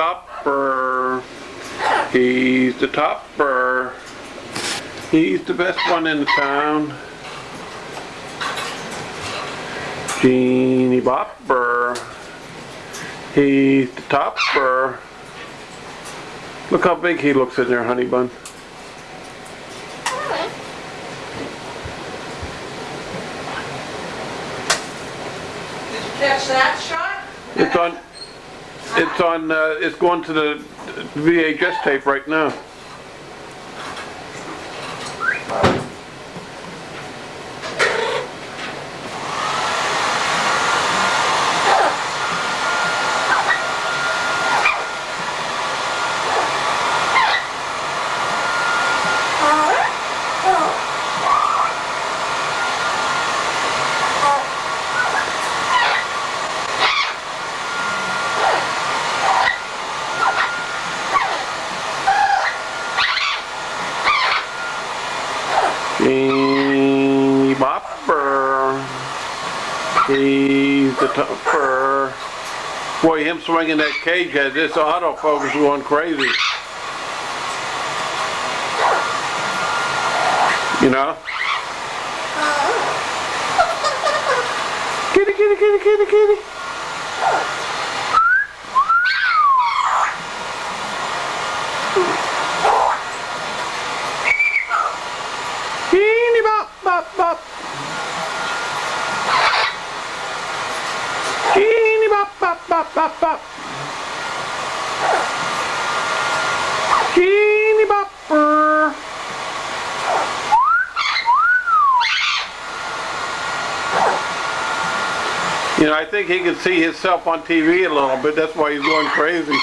bopper. He's the topper. He's the best one in the town. Genie bopper. He's the topper. Look how big he looks in there, honey bun. Did you catch that shot? It's going to the VHS tape right now. Genie bopper. He's the topper. Boy, him swinging that cage has this autofocus going crazy. You know? Kitty, kitty, kitty, kitty, kitty. Genie bop, bop, bop. Genie bop, bop, bop, bop, bop. Genie bopper. You know, I think he can see himself on TV a little bit. That's why he's going crazy.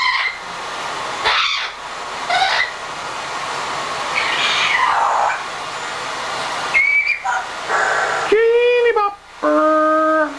Genie bopper.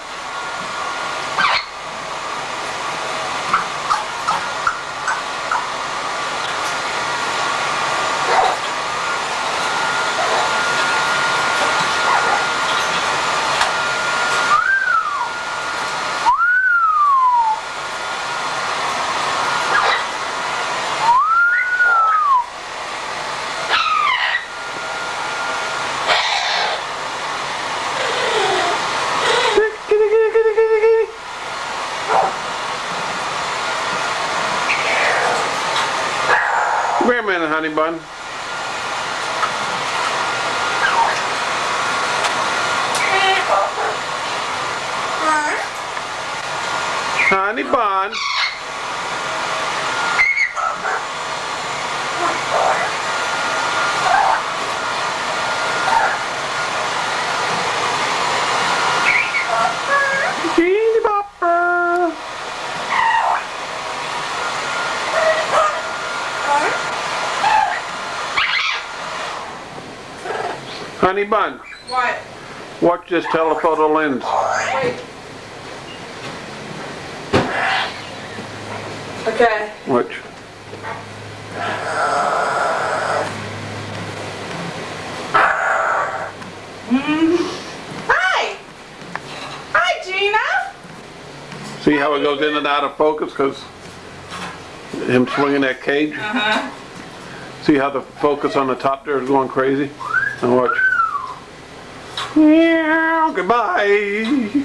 Wait a minute, honey bun. Honey bun. Genie bopper. Honey bun. What? Watch this telephoto lens. Wait. Okay. Watch. Hi! Hi, Gina! See how it goes in and out of focus because him swinging that cage? Uh-huh. See how the focus on the top there is going crazy? Now watch. Yeah, goodbye.